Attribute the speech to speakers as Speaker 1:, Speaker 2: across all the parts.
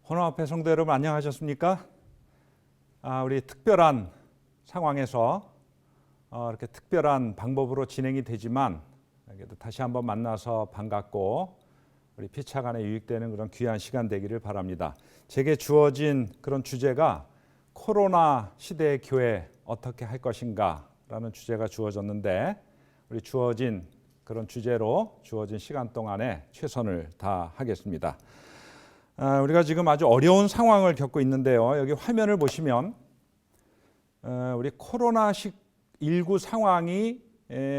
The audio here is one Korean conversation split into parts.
Speaker 1: 혼합회 성도 여러분 안녕하셨습니까? 우리 특별한 상황에서 이렇게 특별한 방법으로 진행이 되지만 그래도 다시 한번 만나서 반갑고 우리 피차 간에 유익되는 그런 귀한 시간 되기를 바랍니다. 제게 주어진 그런 주제가 코로나 시대의 교회 어떻게 할 것인가 라는 주제가 주어졌는데 우리 주어진 그런 주제로 주어진 시간 동안에 최선을 다하겠습니다. 우리가 지금 아주 어려운 상황을 겪고 있는데요. 여기 화면을 보시면 우리 코로나19 상황이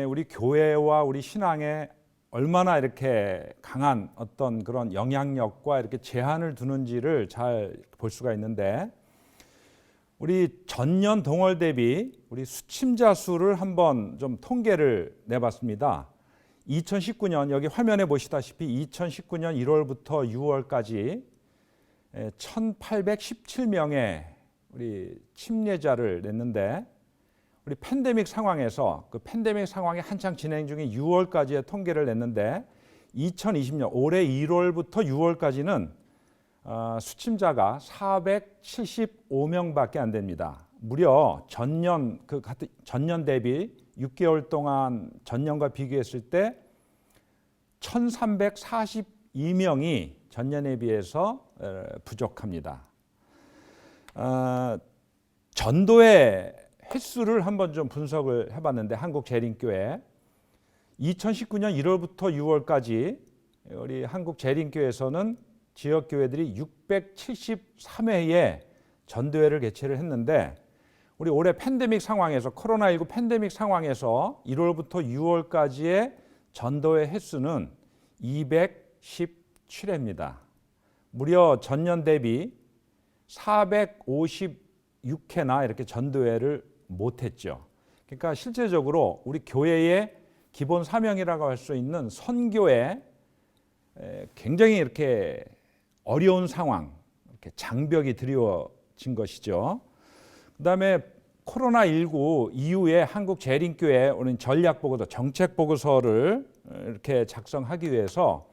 Speaker 1: 우리 교회와 우리 신앙에 얼마나 이렇게 강한 어떤 그런 영향력과 이렇게 제한을 두는지를 잘 볼 수가 있는데 우리 전년 동월 대비 우리 수침자 수를 한번 좀 통계를 내봤습니다. 2019년 여기 화면에 보시다시피 2019년 1월부터 6월까지 1817명의 우리 침례자를 냈는데 우리 팬데믹 상황에서 그 팬데믹 상황이 한창 진행 중인 6월까지의 통계를 냈는데 2020년 올해 1월부터 6월까지는 수침자가 475명밖에 안 됩니다. 무려 전년 대비 6개월 동안 전년과 비교했을 때 1342명이 전년에 비해서 부족합니다. 전도의 횟수를 한번 좀 분석을 해봤는데 한국재림교회 2019년 1월부터 6월까지 우리 한국재림교회에서는 지역교회들이 673회의 전도회를 개최를 했는데 우리 올해 팬데믹 상황에서 코로나19 팬데믹 상황에서 1월부터 6월까지의 전도회 횟수는 217회입니다. 무려 전년 대비 456회나 이렇게 전도회를 못했죠. 그러니까 실제적으로 우리 교회의 기본 사명이라고 할 수 있는 선교에 굉장히 이렇게 어려운 상황, 이렇게 장벽이 드리워진 것이죠. 그다음에 코로나19 이후에 한국재림교회 오늘 전략보고서, 정책보고서를 이렇게 작성하기 위해서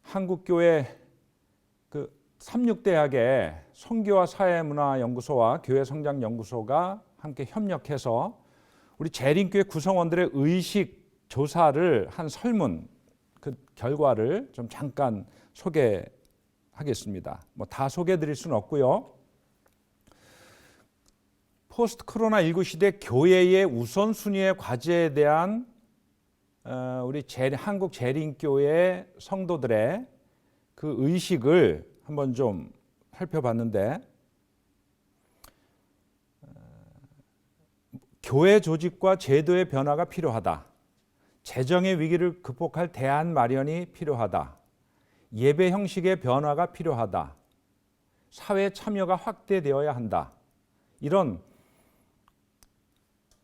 Speaker 1: 한국교회 그 삼육대학의 선교와 사회문화연구소와 교회성장연구소가 함께 협력해서 우리 재림교회 구성원들의 의식 조사를 한 설문 그 결과를 좀 잠깐 소개하겠습니다. 뭐 다 소개해드릴 수는 없고요. 포스트 코로나19 시대 교회의 우선순위의 과제에 대한 우리 한국 재림교회 성도들의 그 의식을 한번 좀 살펴봤는데 교회 조직과 제도의 변화가 필요하다. 재정의 위기를 극복할 대안 마련이 필요하다. 예배 형식의 변화가 필요하다. 사회 참여가 확대되어야 한다. 이런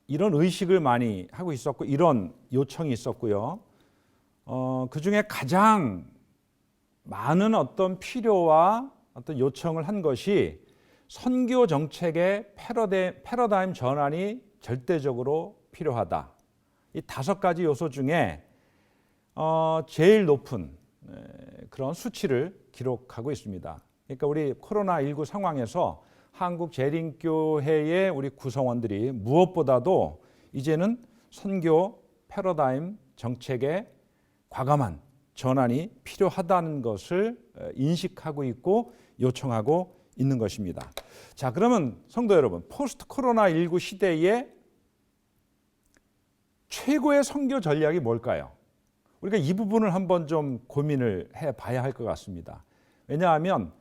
Speaker 1: 의식을 많이 하고 있었고 이런 요청이 있었고요. 그중에 가장 많은 어떤 필요와 어떤 요청을 한 것이 선교 정책의 패러다임 전환이 절대적으로 필요하다. 이 5가지 요소 중에 제일 높은 그런 수치를 기록하고 있습니다. 그러니까 우리 코로나19 상황에서 한국재림교회의 우리 구성원들이 무엇보다도 이제는 선교 패러다임 정책의 과감한 전환이 필요하다는 것을 인식하고 있고 요청하고 있는 것입니다. 자, 그러면 성도 여러분, 포스트 코로나19 시대에 최고의 선교 전략이 뭘까요? 우리가 이 부분을 한번 좀 고민을 해봐야 할 것 같습니다. 왜냐하면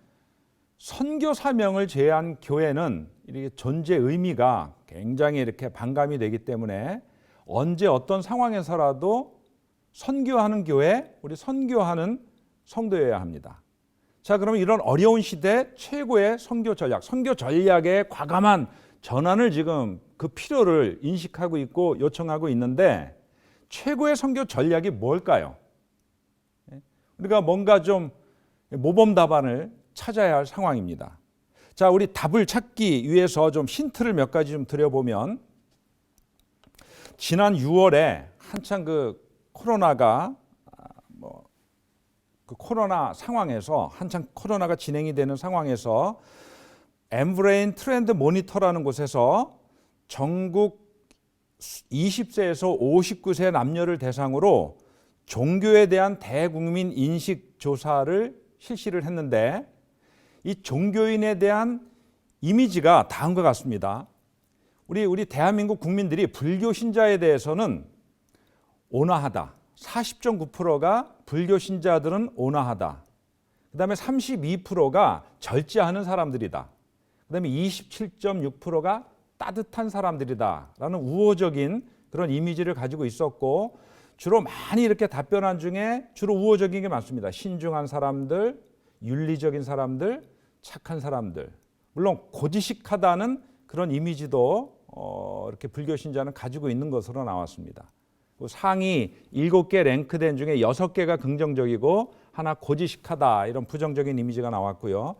Speaker 1: 선교 사명을 제한 교회는 이렇게 존재 의미가 굉장히 이렇게 반감이 되기 때문에 언제 어떤 상황에서라도 선교하는 교회, 우리 선교하는 성도여야 합니다. 자, 그러면 이런 어려운 시대 최고의 선교 전략의 과감한 전환을 지금 그 필요를 인식하고 있고 요청하고 있는데 최고의 선교 전략이 뭘까요? 우리가 뭔가 좀 모범 답안을 찾아야 할 상황입니다. 자, 우리 답을 찾기 위해서 좀 힌트를 몇 가지 좀 드려보면 지난 6월에 한창 그 코로나가 그 코로나 상황에서 한창 코로나가 진행이 되는 상황에서 엠브레인 트렌드 모니터라는 곳에서 전국 20세에서 59세 남녀를 대상으로 종교에 대한 대국민 인식 조사를 실시를 했는데 이 종교인에 대한 이미지가 다음과 같습니다. 우리 대한민국 국민들이 불교 신자에 대해서는 온화하다. 40.9%가 불교 신자들은 온화하다. 그다음에 32%가 절제하는 사람들이다. 그다음에 27.6%가 따뜻한 사람들이다라는 우호적인 그런 이미지를 가지고 있었고 주로 많이 이렇게 답변한 중에 주로 우호적인 게 많습니다. 신중한 사람들, 윤리적인 사람들, 착한 사람들. 물론 고지식하다는 그런 이미지도 이렇게 불교 신자는 가지고 있는 것으로 나왔습니다. 상위 7개 랭크된 중에 6개가 긍정적이고 하나 고지식하다 이런 부정적인 이미지가 나왔고요.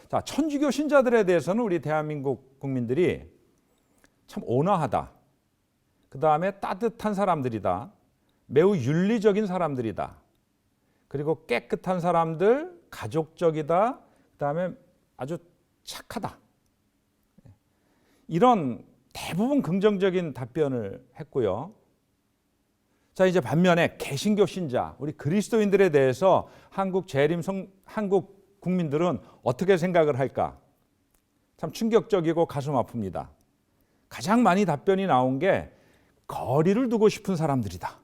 Speaker 1: 자, 천주교 신자들에 대해서는 우리 대한민국 국민들이 참 온화하다. 그 다음에 따뜻한 사람들이다. 매우 윤리적인 사람들이다. 그리고 깨끗한 사람들, 가족적이다. 그 다음에 아주 착하다. 이런 대부분 긍정적인 답변을 했고요. 자, 이제 반면에 개신교 신자, 우리 그리스도인들에 대해서 한국 국민들은 어떻게 생각을 할까? 참 충격적이고 가슴 아픕니다. 가장 많이 답변이 나온 게 거리를 두고 싶은 사람들이다.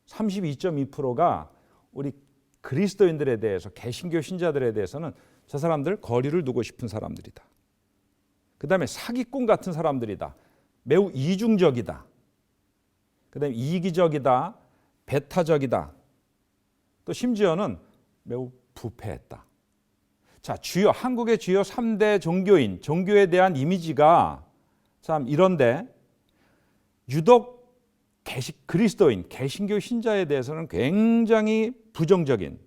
Speaker 1: 32.2%가 우리 그리스도인들에 대해서 개신교 신자들에 대해서는 저 사람들 거리를 두고 싶은 사람들이다. 그 다음에 사기꾼 같은 사람들이다. 매우 이중적이다. 그 다음에 이기적이다. 배타적이다. 또 심지어는 매우 부패했다. 자, 한국의 주요 3대 종교인, 종교에 대한 이미지가 참 이런데 유독 그리스도인, 개신교 신자에 대해서는 굉장히 부정적인,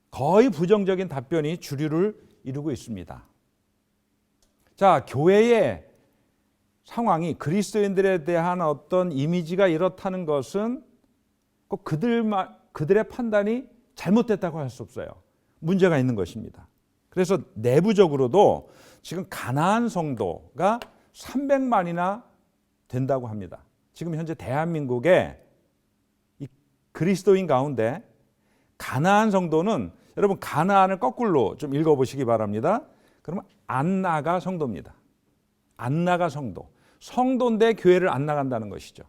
Speaker 1: 거의 부정적인 답변이 주류를 이루고 있습니다. 자, 교회의 상황이 그리스도인들에 대한 어떤 이미지가 이렇다는 것은 꼭 그들의 판단이 잘못됐다고 할 수 없어요. 문제가 있는 것입니다. 그래서 내부적으로도 지금 가나안 성도가 300만이나 된다고 합니다. 지금 현재 대한민국의 이 그리스도인 가운데 가나안 성도는 여러분 가나안을 거꾸로 좀 읽어보시기 바랍니다. 그러면 안 나가 성도입니다. 안 나가 성도. 성도인데 교회를 안 나간다는 것이죠.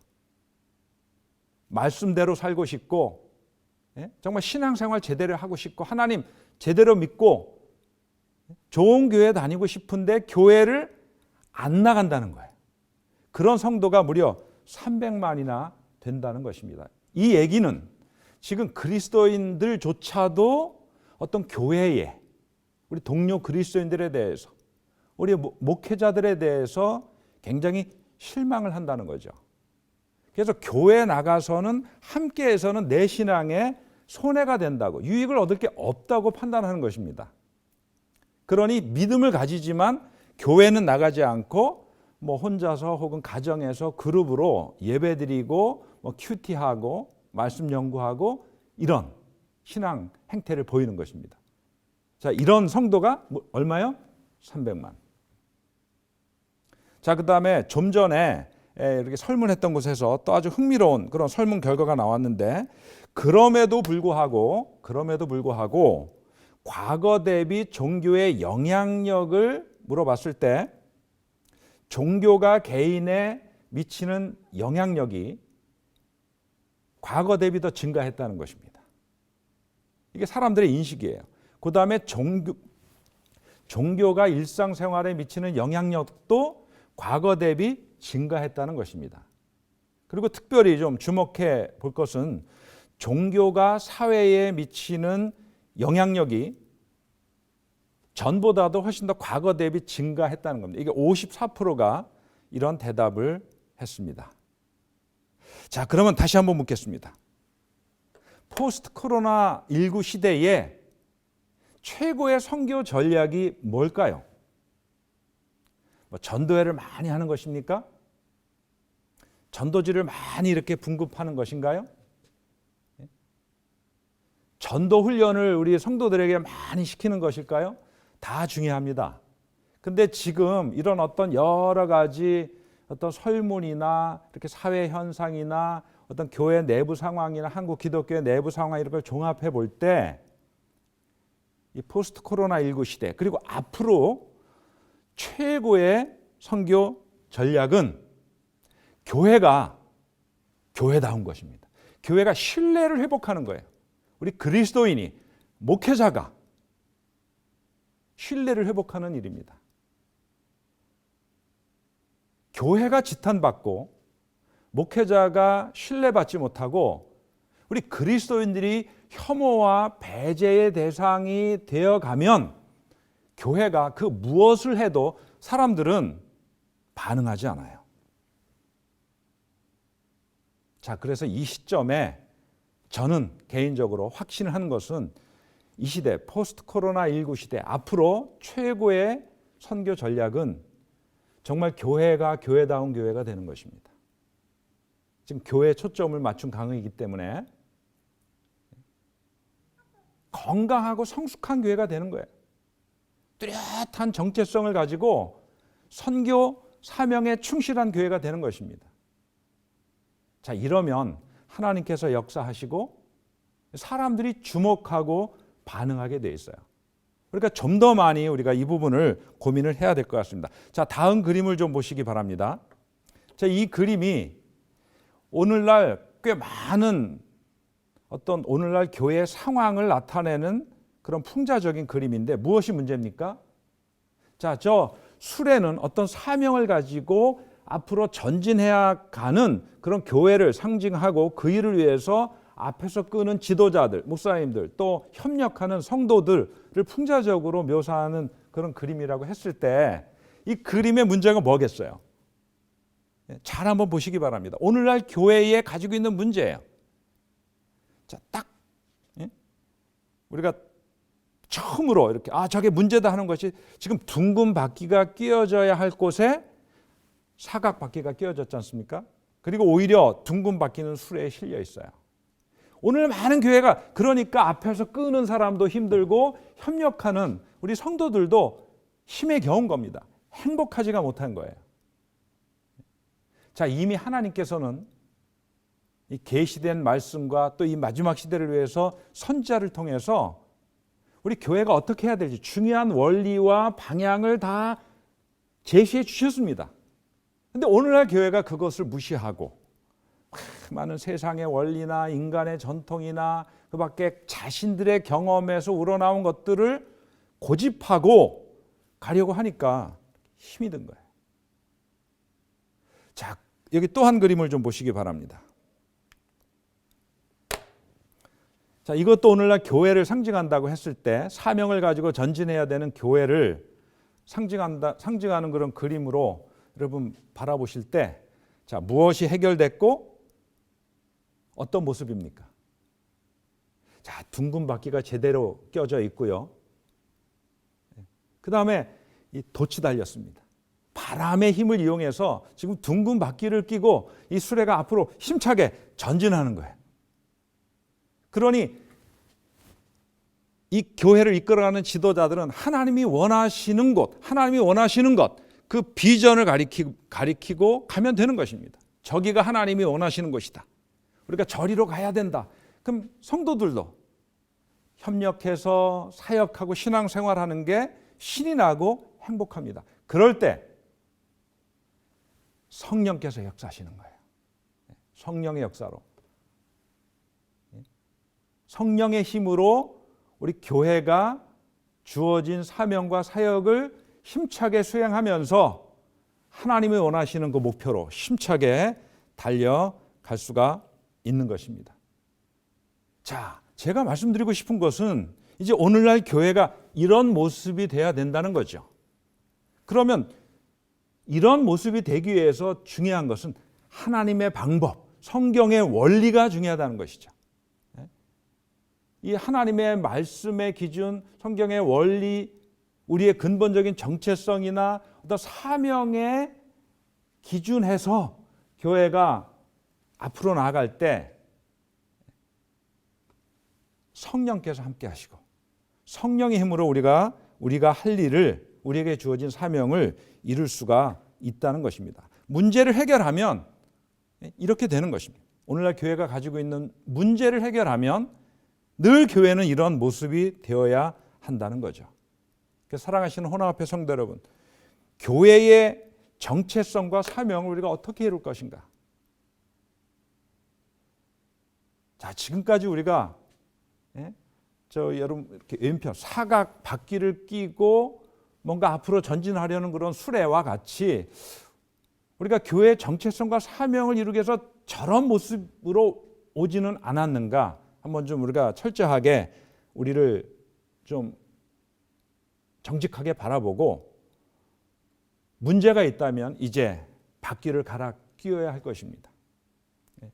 Speaker 1: 말씀대로 살고 싶고 정말 신앙생활 제대로 하고 싶고 하나님 제대로 믿고 좋은 교회 다니고 싶은데 교회를 안 나간다는 거예요. 그런 성도가 무려 300만이나 된다는 것입니다. 이 얘기는 지금 그리스도인들조차도 어떤 교회에 우리 동료 그리스도인들에 대해서 우리 목회자들에 대해서 굉장히 실망을 한다는 거죠. 그래서 교회 나가서는 함께해서는 내 신앙에 손해가 된다고 유익을 얻을 게 없다고 판단하는 것입니다. 그러니 믿음을 가지지만 교회는 나가지 않고 혼자서 혹은 가정에서 그룹으로 예배드리고 큐티하고 말씀 연구하고 이런 신앙 행태를 보이는 것입니다. 자, 이런 성도가 얼마요? 300만. 자, 그다음에 좀 전에 이렇게 설문했던 곳에서 또 아주 흥미로운 그런 설문 결과가 나왔는데 그럼에도 불구하고 과거 대비 종교의 영향력을 물어봤을 때 종교가 개인에 미치는 영향력이 과거 대비 더 증가했다는 것입니다. 이게 사람들의 인식이에요. 그 다음에 종교가 일상생활에 미치는 영향력도 과거 대비 증가했다는 것입니다. 그리고 특별히 좀 주목해 볼 것은 종교가 사회에 미치는 영향력이 전보다도 훨씬 더 과거 대비 증가했다는 겁니다. 이게 54%가 이런 대답을 했습니다. 자, 그러면 다시 한번 묻겠습니다. 포스트 코로나 19 시대에 최고의 선교 전략이 뭘까요? 전도회를 많이 하는 것입니까? 전도지를 많이 이렇게 분급하는 것인가요? 전도 훈련을 우리 성도들에게 많이 시키는 것일까요? 다 중요합니다. 근데 지금 이런 어떤 여러 가지 어떤 설문이나 이렇게 사회 현상이나 어떤 교회 내부 상황이나 한국 기독교의 내부 상황 이런 걸 종합해 볼 때 이 포스트 코로나19 시대 그리고 앞으로 최고의 선교 전략은 교회가 교회다운 것입니다. 교회가 신뢰를 회복하는 거예요. 우리 그리스도인이 목회자가 신뢰를 회복하는 일입니다. 교회가 지탄받고 목회자가 신뢰받지 못하고 우리 그리스도인들이 혐오와 배제의 대상이 되어가면 교회가 그 무엇을 해도 사람들은 반응하지 않아요. 자, 그래서 이 시점에 저는 개인적으로 확신을 하는 것은 이 시대, 포스트 코로나19 시대 앞으로 최고의 선교 전략은 정말 교회가 교회다운 교회가 되는 것입니다. 지금 교회에 초점을 맞춘 강의이기 때문에 건강하고 성숙한 교회가 되는 거예요. 뚜렷한 정체성을 가지고 선교 사명에 충실한 교회가 되는 것입니다. 자, 이러면 하나님께서 역사하시고 사람들이 주목하고 반응하게 돼 있어요. 그러니까 좀 더 많이 우리가 이 부분을 고민을 해야 될 것 같습니다. 자, 다음 그림을 좀 보시기 바랍니다. 자, 이 그림이 오늘날 꽤 많은 어떤 오늘날 교회의 상황을 나타내는 그런 풍자적인 그림인데 무엇이 문제입니까? 자, 저 수레는 어떤 사명을 가지고 앞으로 전진해야 가는 그런 교회를 상징하고 그 일을 위해서 앞에서 끄는 지도자들, 목사님들 또 협력하는 성도들을 풍자적으로 묘사하는 그런 그림이라고 했을 때 이 그림의 문제가 뭐겠어요? 잘 한번 보시기 바랍니다. 오늘날 교회에 가지고 있는 문제예요. 자, 딱 우리가 처음으로 이렇게 저게 문제다 하는 것이 지금 둥근 바퀴가 끼워져야 할 곳에 사각 바퀴가 끼워졌지 않습니까? 그리고 오히려 둥근 바퀴는 수레에 실려 있어요. 오늘 많은 교회가 그러니까 앞에서 끄는 사람도 힘들고 협력하는 우리 성도들도 힘에 겨운 겁니다. 행복하지가 못한 거예요. 자, 이미 하나님께서는 이 계시된 말씀과 또 이 마지막 시대를 위해서 선지자를 통해서 우리 교회가 어떻게 해야 될지 중요한 원리와 방향을 다 제시해 주셨습니다. 그런데 오늘날 교회가 그것을 무시하고 많은 세상의 원리나 인간의 전통이나 그 밖에 자신들의 경험에서 우러나온 것들을 고집하고 가려고 하니까 힘이 든 거예요. 자, 여기 또 한 그림을 좀 보시기 바랍니다. 자, 이것도 오늘날 교회를 상징한다고 했을 때 사명을 가지고 전진해야 되는 교회를 상징하는 그런 그림으로 여러분 바라보실 때 자, 무엇이 해결됐고 어떤 모습입니까? 자, 둥근 바퀴가 제대로 껴져 있고요. 그 다음에 이 돛이 달렸습니다. 바람의 힘을 이용해서 지금 둥근 바퀴를 끼고 이 수레가 앞으로 힘차게 전진하는 거예요. 그러니 이 교회를 이끌어가는 지도자들은 하나님이 원하시는 곳, 하나님이 원하시는 것, 그 비전을 가리키고 가면 되는 것입니다. 저기가 하나님이 원하시는 곳이다. 우리가 저리로 가야 된다. 그럼 성도들도 협력해서 사역하고 신앙생활하는 게 신이 나고 행복합니다. 그럴 때 성령께서 역사하시는 거예요. 성령의 역사로. 성령의 힘으로 우리 교회가 주어진 사명과 사역을 힘차게 수행하면서 하나님이 원하시는 그 목표로 힘차게 달려갈 수가 있는 것입니다. 자, 제가 말씀드리고 싶은 것은 이제 오늘날 교회가 이런 모습이 돼야 된다는 거죠. 그러면 이런 모습이 되기 위해서 중요한 것은 하나님의 방법, 성경의 원리가 중요하다는 것이죠. 이 하나님의 말씀의 기준, 성경의 원리, 우리의 근본적인 정체성이나 어떤 사명에 기준해서 교회가 앞으로 나아갈 때 성령께서 함께 하시고 성령의 힘으로 우리가 할 일을, 우리에게 주어진 사명을 이룰 수가 있다는 것입니다. 문제를 해결하면 이렇게 되는 것입니다. 오늘날 교회가 가지고 있는 문제를 해결하면 늘 교회는 이런 모습이 되어야 한다는 거죠. 사랑하시는 혼합합회 성도 여러분, 교회의 정체성과 사명을 우리가 어떻게 이룰 것인가? 자, 지금까지 우리가 여러분 이렇게 왼편 사각 바퀴를 끼고 뭔가 앞으로 전진하려는 그런 수레와 같이 우리가 교회의 정체성과 사명을 이루기 위해서 저런 모습으로 오지는 않았는가? 한번 좀 우리가 철저하게 우리를 좀 정직하게 바라보고 문제가 있다면 이제 바퀴를 갈아 끼워야 할 것입니다.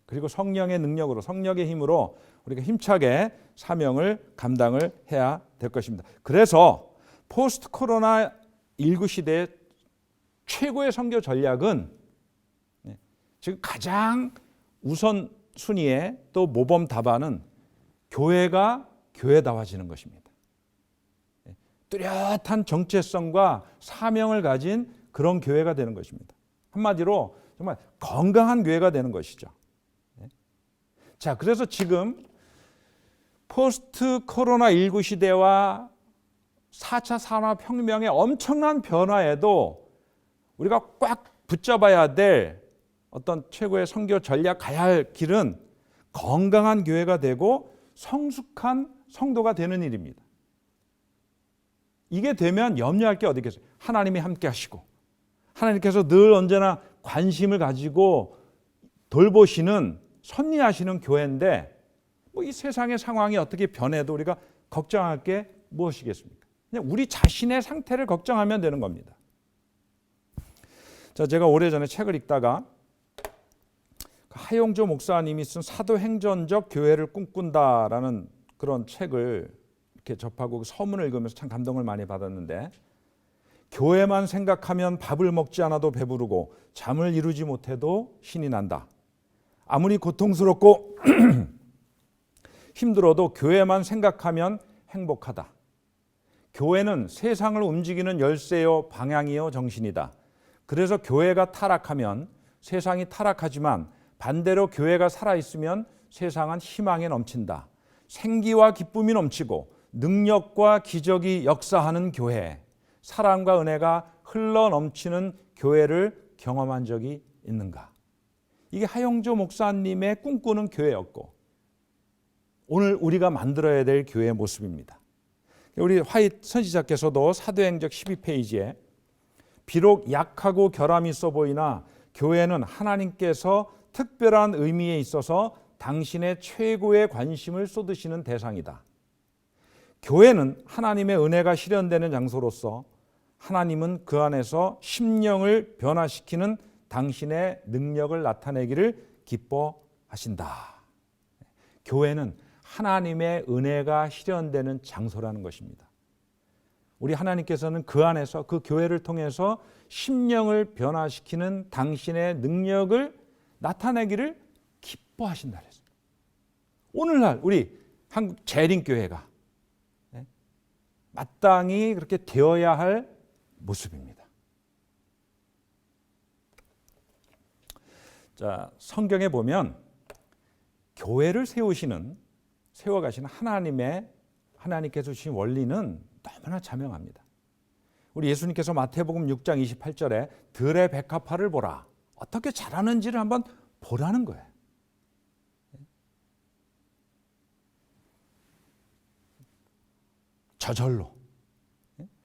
Speaker 1: 그리고 성령의 능력으로, 성령의 힘으로 우리가 힘차게 사명을 감당을 해야 될 것입니다. 그래서 포스트 코로나 19 시대의 최고의 선교 전략은 지금 가장 우선 순위에 또 모범 답안은 교회가 교회다워지는 것입니다. 뚜렷한 정체성과 사명을 가진 그런 교회가 되는 것입니다. 한마디로 정말 건강한 교회가 되는 것이죠. 자, 그래서 지금 포스트 코로나 19 시대와 4차 산업혁명의 엄청난 변화에도 우리가 꽉 붙잡아야 될 어떤 최고의 선교 전략, 가야 할 길은 건강한 교회가 되고 성숙한 성도가 되는 일입니다. 이게 되면 염려할 게 어디 있겠어요? 하나님이 함께 하시고 하나님께서 늘 언제나 관심을 가지고 돌보시는, 섭리하시는 교회인데 뭐 이 세상의 상황이 어떻게 변해도 우리가 걱정할 게 무엇이겠습니까? 그냥 우리 자신의 상태를 걱정하면 되는 겁니다. 자, 제가 오래전에 책을 읽다가 하용조 목사님이 쓴 사도행전적 교회를 꿈꾼다라는 그런 책을 이렇게 접하고 서문을 읽으면서 참 감동을 많이 받았는데, 교회만 생각하면 밥을 먹지 않아도 배부르고 잠을 이루지 못해도 신이 난다. 아무리 고통스럽고 힘들어도 교회만 생각하면 행복하다. 교회는 세상을 움직이는 열쇠요 방향이요 정신이다. 그래서 교회가 타락하면 세상이 타락하지만 반대로 교회가 살아있으면 세상은 희망에 넘친다. 생기와 기쁨이 넘치고 능력과 기적이 역사하는 교회, 사랑과 은혜가 흘러 넘치는 교회를 경험한 적이 있는가? 이게 하용조 목사님의 꿈꾸는 교회였고 오늘 우리가 만들어야 될 교회의 모습입니다. 우리 화이트 선지자께서도 사도행적 12페이지에 비록 약하고 결함이 있어 보이나 교회는 하나님께서 특별한 의미에 있어서 당신의 최고의 관심을 쏟으시는 대상이다. 교회는 하나님의 은혜가 실현되는 장소로서 하나님은 그 안에서 심령을 변화시키는 당신의 능력을 나타내기를 기뻐하신다. 교회는 하나님의 은혜가 실현되는 장소라는 것입니다. 우리 하나님께서는 그 안에서, 그 교회를 통해서 심령을 변화시키는 당신의 능력을 나타내기를 기뻐하신다 그랬어요. 오늘날 우리 한국 재림교회가 마땅히 그렇게 되어야 할 모습입니다. 자, 성경에 보면 교회를 세워가시는 하나님께서 주신 원리는 너무나 자명합니다. 우리 예수님께서 마태복음 6장 28절에 들의 백합화를 보라. 어떻게 자라는지를 한번 보라는 거예요. 저절로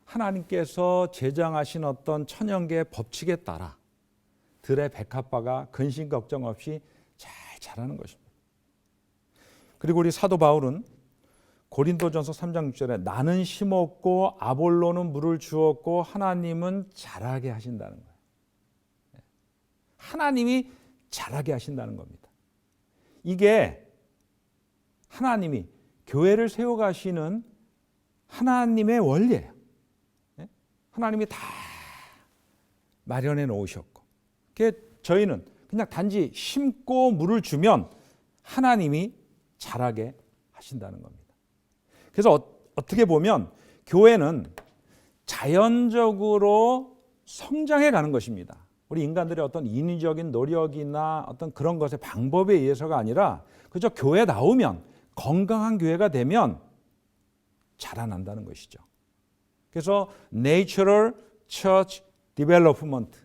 Speaker 1: 하나님께서 제정하신 어떤 천연계의 법칙에 따라 들의 백합화가 근심 걱정 없이 잘 자라는 것입니다. 그리고 우리 사도 바울은 고린도전서 3장 6절에 나는 심었고 아볼로는 물을 주었고 하나님은 자라게 하신다는 거예요. 하나님이 자라게 하신다는 겁니다. 이게 하나님이 교회를 세워가시는 하나님의 원리예요. 하나님이 다 마련해 놓으셨고, 저희는 그냥 단지 심고 물을 주면 하나님이 자라게 하신다는 겁니다. 그래서 어떻게 보면 교회는 자연적으로 성장해 가는 것입니다. 우리 인간들의 어떤 인위적인 노력이나 어떤 그런 것의 방법에 의해서가 아니라 그저 교회 나오면, 건강한 교회가 되면 자라난다는 것이죠. 그래서 Natural Church Development,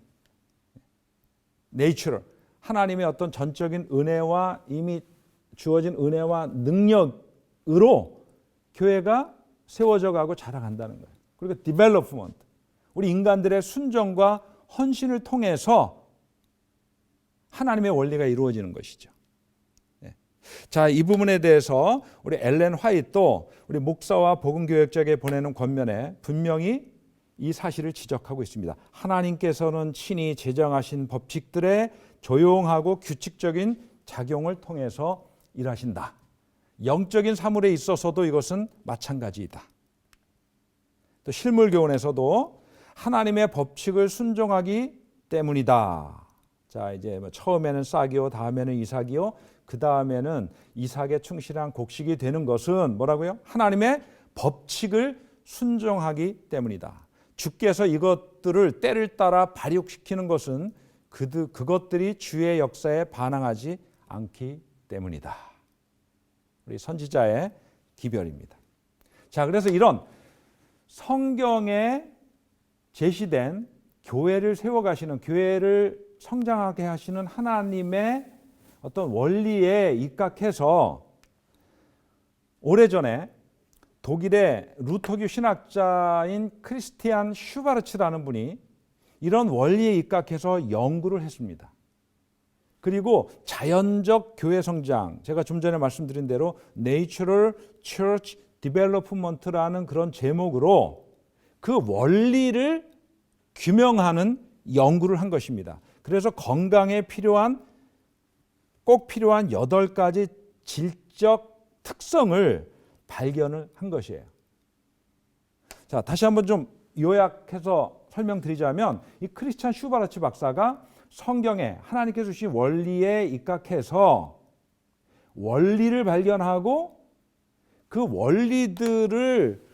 Speaker 1: Natural, 하나님의 어떤 전적인 은혜와 이미 주어진 은혜와 능력으로 교회가 세워져 가고 자라간다는 거예요. 그리고 Development, 우리 인간들의 순종과 헌신을 통해서 하나님의 원리가 이루어지는 것이죠. 자, 이 부분에 대해서 우리 엘렌 화이트도 우리 목사와 복음교역자에게 보내는 권면에 분명히 이 사실을 지적하고 있습니다. 하나님께서는 친히 제정하신 법칙들의 조용하고 규칙적인 작용을 통해서 일하신다. 영적인 사물에 있어서도 이것은 마찬가지이다. 또 실물교훈에서도 하나님의 법칙을 순종하기 때문이다. 자, 이제 처음에는 싹이요, 다음에는 이삭이요, 그 다음에는 이삭에 충실한 곡식이 되는 것은 뭐라고요? 하나님의 법칙을 순종하기 때문이다. 주께서 이것들을 때를 따라 발육시키는 것은 그것들이 주의 역사에 반항하지 않기 때문이다. 우리 선지자의 기별입니다. 자, 그래서 이런 성경에 제시된 교회를 세워가시는, 교회를 성장하게 하시는 하나님의 어떤 원리에 입각해서 오래전에 독일의 루터교 신학자인 크리스티안 슈바르츠라는 분이 이런 원리에 입각해서 연구를 했습니다. 그리고 자연적 교회 성장, 제가 좀 전에 말씀드린 대로 Natural Church Development라는 그런 제목으로 그 원리를 규명하는 연구를 한 것입니다. 그래서 건강에 꼭 필요한 8가지 질적 특성을 발견을 한 것이에요. 자, 다시 한번 좀 요약해서 설명드리자면, 이 크리스찬 슈바르츠 박사가 성경에 하나님께서 주신 원리에 입각해서 원리를 발견하고 그 원리들을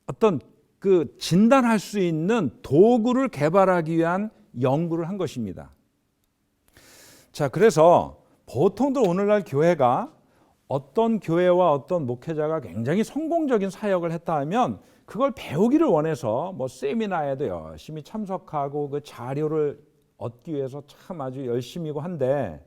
Speaker 1: 어떤 진단할 수 있는 도구를 개발하기 위한 연구를 한 것입니다. 자, 그래서 보통들 오늘날 교회가 어떤 교회와 어떤 목회자가 굉장히 성공적인 사역을 했다 하면 그걸 배우기를 원해서 세미나에도 열심히 참석하고 그 자료를 얻기 위해서 참 아주 열심히고 한데,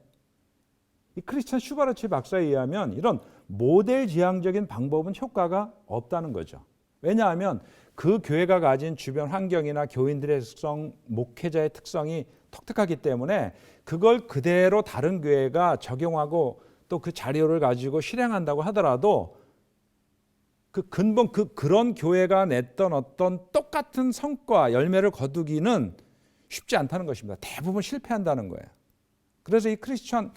Speaker 1: 이 크리스찬 슈바르츠 박사에 의하면 이런 모델 지향적인 방법은 효과가 없다는 거죠. 왜냐하면 그 교회가 가진 주변 환경이나 교인들의 특성, 목회자의 특성이 독특하기 때문에 그걸 그대로 다른 교회가 적용하고 또 그 자료를 가지고 실행한다고 하더라도 그 근본 그런 교회가 냈던 어떤 똑같은 성과, 열매를 거두기는 쉽지 않다는 것입니다. 대부분 실패한다는 거예요. 그래서 이 크리스찬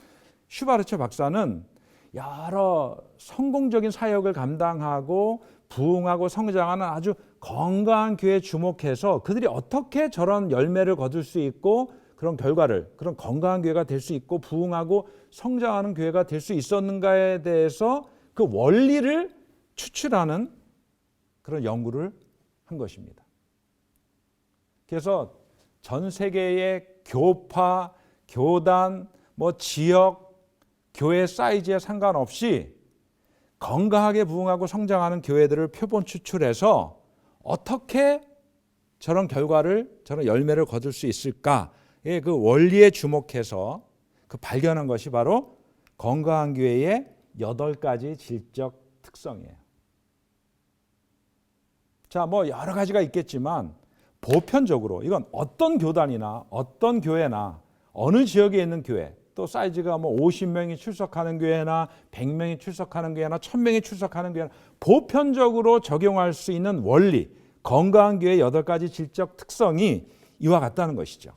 Speaker 1: 슈바르츠 박사는 여러 성공적인 사역을 감당하고 부흥하고 성장하는 아주 건강한 교회에 주목해서 그들이 어떻게 저런 열매를 거둘 수 있고 그런 결과를, 그런 건강한 교회가 될 수 있고 부흥하고 성장하는 교회가 될 수 있었는가에 대해서 그 원리를 추출하는 그런 연구를 한 것입니다. 그래서 전 세계의 교파, 교단, 지역, 교회 사이즈에 상관없이 건강하게 부흥하고 성장하는 교회들을 표본 추출해서 어떻게 저런 결과를, 저런 열매를 거둘 수 있을까의 그 원리에 주목해서 그 발견한 것이 바로 건강한 교회의 8가지 질적 특성이에요. 자, 여러 가지가 있겠지만 보편적으로 이건 어떤 교단이나 어떤 교회나 어느 지역에 있는 교회, 또 사이즈가 50명이 출석하는 교회나 100명이 출석하는 교회나 1000명이 출석하는 교회나 보편적으로 적용할 수 있는 원리, 건강한 교회의 8가지 질적 특성이 이와 같다는 것이죠.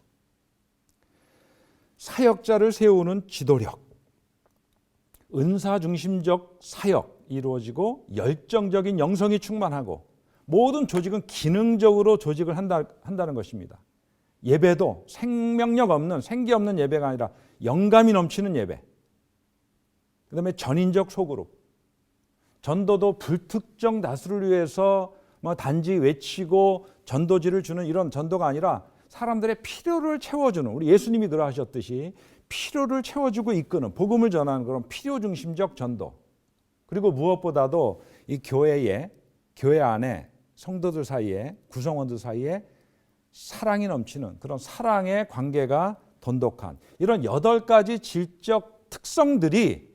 Speaker 1: 사역자를 세우는 지도력, 은사 중심적 사역 이루어지고 열정적인 영성이 충만하고 모든 조직은 기능적으로 조직을 한다는 것입니다. 예배도 생명력 없는, 생기 없는 예배가 아니라 영감이 넘치는 예배. 그다음에 전인적 소그룹, 전도도 불특정 다수를 위해서 뭐 단지 외치고 전도지를 주는 이런 전도가 아니라 사람들의 필요를 채워주는, 우리 예수님이 그러하셨듯이 필요를 채워주고 이끄는, 복음을 전하는 그런 필요 중심적 전도. 그리고 무엇보다도 이 교회 안에 성도들 사이에, 구성원들 사이에 사랑이 넘치는 그런 사랑의 관계가 돈독한 이런 8가지 질적 특성들이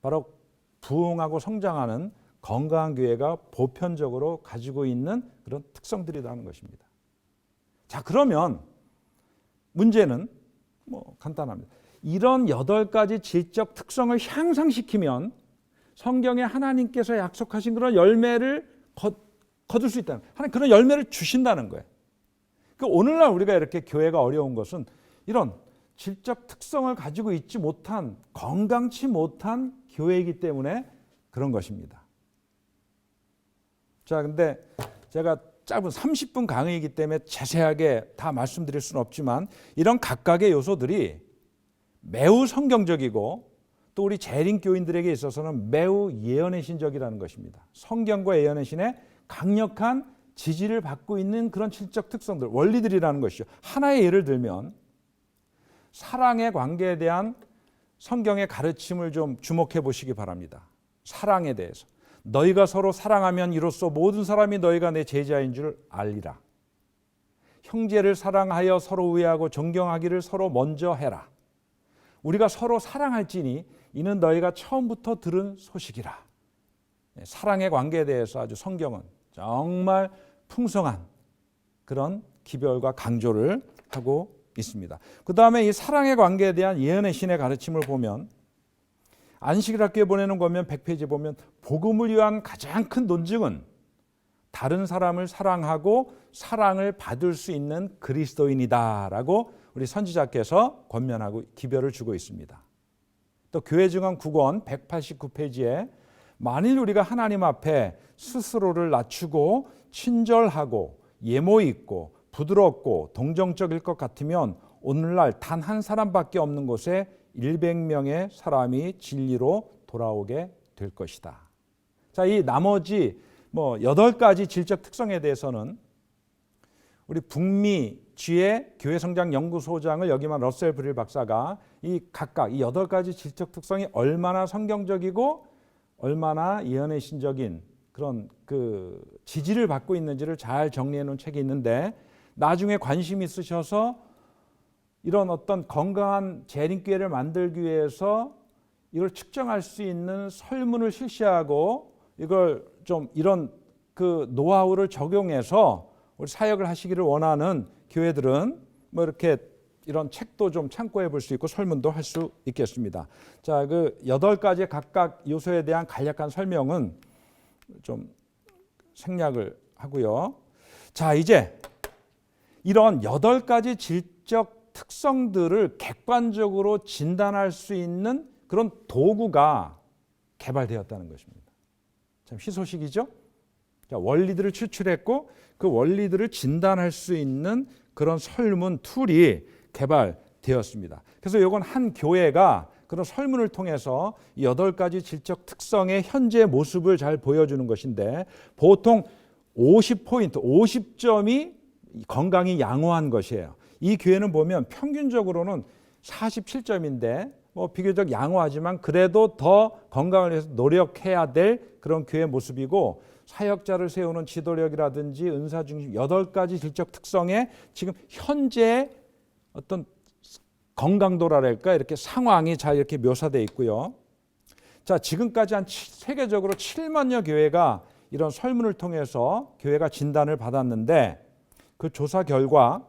Speaker 1: 바로 부흥하고 성장하는 건강한 교회가 보편적으로 가지고 있는 그런 특성들이라는 것입니다. 자, 그러면 문제는 뭐 간단합니다. 이런 8가지 질적 특성을 향상시키면 성경에 하나님께서 약속하신 그런 열매를 거둘 수 있다는, 하나님 그런 열매를 주신다는 거예요. 그 오늘날 우리가 이렇게 교회가 어려운 것은 이런 질적 특성을 가지고 있지 못한, 건강치 못한 교회이기 때문에 그런 것입니다. 자, 근데 제가 짧은 30분 강의이기 때문에 자세하게 다 말씀드릴 수는 없지만 이런 각각의 요소들이 매우 성경적이고 또 우리 재림 교인들에게 있어서는 매우 예언의 신적이라는 것입니다. 성경과 예언의 신의 강력한 지지를 받고 있는 그런 질적 특성들, 원리들이라는 것이죠. 하나의 예를 들면 사랑의 관계에 대한 성경의 가르침을 좀 주목해 보시기 바랍니다. 사랑에 대해서. 너희가 서로 사랑하면 이로써 모든 사람이 너희가 내 제자인 줄 알리라. 형제를 사랑하여 서로 우애하고 존경하기를 서로 먼저 해라. 우리가 서로 사랑할지니 이는 너희가 처음부터 들은 소식이라. 사랑의 관계에 대해서 아주 성경은 정말 풍성한 그런 기별과 강조를 하고 있습니다. 그 다음에 이 사랑의 관계에 대한 예언의 신의 가르침을 보면 안식일 학교에 보내는 거면 100페이지 보면 복음을 위한 가장 큰 논증은 다른 사람을 사랑하고 사랑을 받을 수 있는 그리스도인이다라고 우리 선지자께서 권면하고 기별을 주고 있습니다. 또 교회 증언 9권 189페이지에 만일 우리가 하나님 앞에 스스로를 낮추고 친절하고 예모 있고 부드럽고 동정적일 것 같으면 오늘날 단 한 사람밖에 없는 곳에 100명의 사람이 진리로 돌아오게 될 것이다. 자, 이 나머지 8가지 질적 특성에 대해서는 우리 북미 지혜 교회 성장 연구소장을 역임한 러셀 브릴 박사가 이 각각 이 8가지 질적 특성이 얼마나 성경적이고 얼마나 예언의 신적인 그런 그 지지를 받고 있는지를 잘 정리해 놓은 책이 있는데 나중에 관심 있으셔서 이런 어떤 건강한 재림교회를 만들기 위해서 이걸 측정할 수 있는 설문을 실시하고 이걸 좀 이런 그 노하우를 적용해서 우리 사역을 하시기를 원하는 교회들은 뭐 이렇게 이런 책도 좀 참고해 볼 수 있고 설문도 할 수 있겠습니다. 자, 그 8가지 각각 요소에 대한 간략한 설명은 좀 생략을 하고요. 자, 이제 이런 8가지 질적 특성들을 객관적으로 진단할 수 있는 그런 도구가 개발되었다는 것입니다. 참 희소식이죠? 자, 원리들을 추출했고 그 원리들을 진단할 수 있는 그런 설문 툴이 개발되었습니다. 그래서 이건 한 교회가 그런 설문을 통해서 이 8가지 질적 특성의 현재 모습을 잘 보여주는 것인데 보통 50포인트, 50점이 건강이 양호한 것이에요. 이 교회는 보면 평균적으로는 47점인데 비교적 양호하지만 그래도 더 건강을 위해서 노력해야 될 그런 교회 모습이고 사역자를 세우는 지도력이라든지 은사 중심 8가지 질적 특성의 지금 현재 어떤 건강도랄까 이렇게 상황이 잘 이렇게 묘사되어 있고요. 자, 지금까지 한 세계적으로 7만여 교회가 이런 설문을 통해서 교회가 진단을 받았는데 그 조사 결과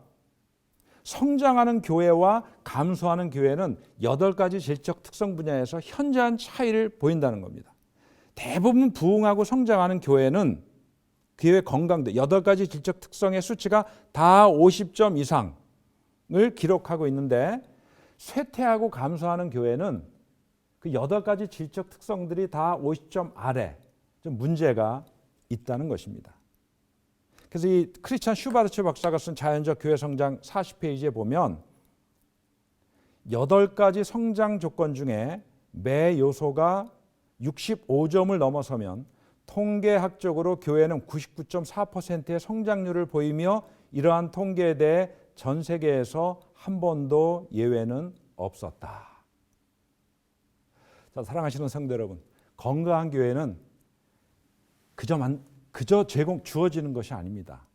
Speaker 1: 성장하는 교회와 감소하는 교회는 8가지 질적 특성 분야에서 현저한 차이를 보인다는 겁니다. 대부분 부흥하고 성장하는 교회는 교회 건강도 8가지 질적 특성의 수치가 다 50점 이상을 기록하고 있는데 쇠퇴하고 감소하는 교회는 그 8가지 질적 특성들이 다 50점 아래 좀 문제가 있다는 것입니다. 그래서 이 크리스찬 슈바르츠 박사가 쓴 자연적 교회 성장 40페이지에 보면 8가지 성장 조건 중에 매 요소가 65점을 넘어서면 통계학적으로 교회는 99.4%의 성장률을 보이며 이러한 통계에 대해 전 세계에서 한 번도 예외는 없었다. 자, 사랑하시는 성도 여러분, 건강한 교회는 그저 주어지는 것이 아닙니다.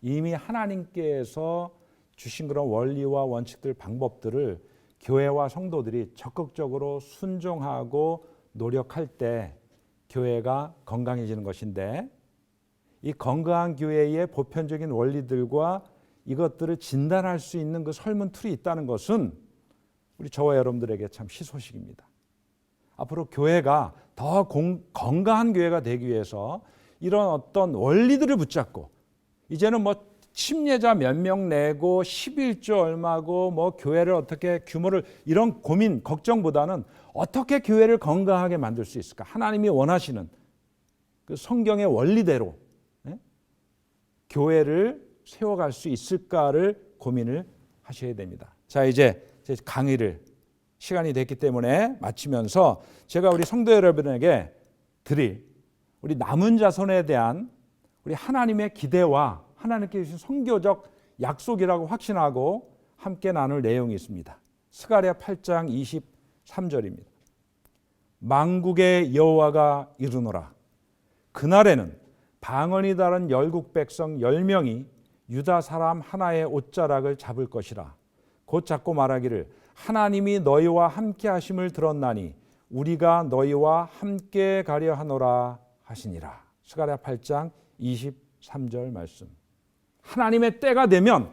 Speaker 1: 이미 하나님께서 주신 그런 원리와 원칙들, 방법들을 교회와 성도들이 적극적으로 순종하고 노력할 때 교회가 건강해지는 것인데, 이 건강한 교회의 보편적인 원리들과 이것들을 진단할 수 있는 그 설문 툴이 있다는 것은 우리 저와 여러분들에게 참 희소식입니다. 앞으로 교회가 더 건강한 교회가 되기 위해서 이런 어떤 원리들을 붙잡고, 이제는 뭐 침례자 몇 명 내고 11조 얼마고 뭐 교회를 어떻게 규모를, 이런 고민 걱정보다는 어떻게 교회를 건강하게 만들 수 있을까, 하나님이 원하시는 그 성경의 원리대로 교회를 세워갈 수 있을까를 고민을 하셔야 됩니다. 자, 이제 강의를 시간이 됐기 때문에 마치면서 제가 우리 성도 여러분에게 드릴 우리 남은 자손에 대한 우리 하나님의 기대와 하나님께 주신 선교적 약속이라고 확신하고 함께 나눌 내용이 있습니다. 스가랴 8장 23절입니다. 만국의 여호와가 이르노라. 그날에는 방언이 다른 열국 백성 10명이 유다 사람 하나의 옷자락을 잡을 것이라. 곧 잡고 말하기를 하나님이 너희와 함께 하심을 들었나니 우리가 너희와 함께 가려 하노라 하시니라. 스가랴 8장 23절 말씀. 하나님의 때가 되면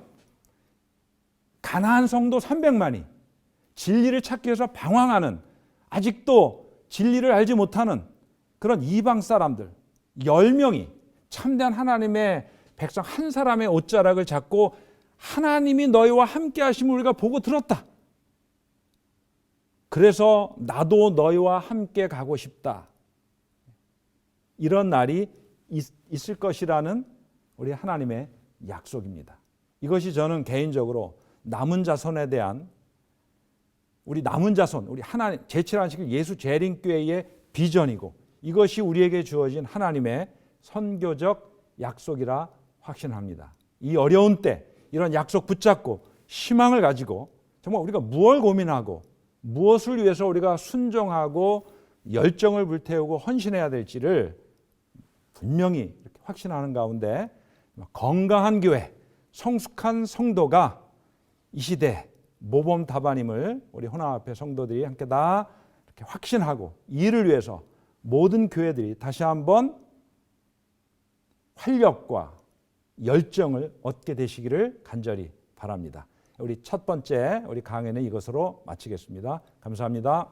Speaker 1: 가나안 성도 300만이 진리를 찾기 위해서 방황하는, 아직도 진리를 알지 못하는 그런 이방 사람들 10명이 참된 하나님의 백성 한 사람의 옷자락을 잡고 하나님이 너희와 함께 하심을 우리가 보고 들었다. 그래서 나도 너희와 함께 가고 싶다. 이런 날이 있을 것이라는 우리 하나님의 약속입니다. 이것이 저는 개인적으로 남은 자손에 대한 우리 남은 자손, 우리 하나님 제7안식 예수 재림교회의 비전이고, 이것이 우리에게 주어진 하나님의 선교적 약속이라 확신합니다. 이 어려운 때 이런 약속 붙잡고 희망을 가지고 정말 우리가 무엇을 고민하고 무엇을 위해서 우리가 순종하고 열정을 불태우고 헌신해야 될지를 분명히 이렇게 확신하는 가운데 건강한 교회, 성숙한 성도가 이 시대 모범 답안임을 우리 혼합회 성도들이 함께 다 이렇게 확신하고, 이를 위해서 모든 교회들이 다시 한번 활력과 열정을 얻게 되시기를 간절히 바랍니다. 우리 첫 번째 우리 강의는 이것으로 마치겠습니다. 감사합니다.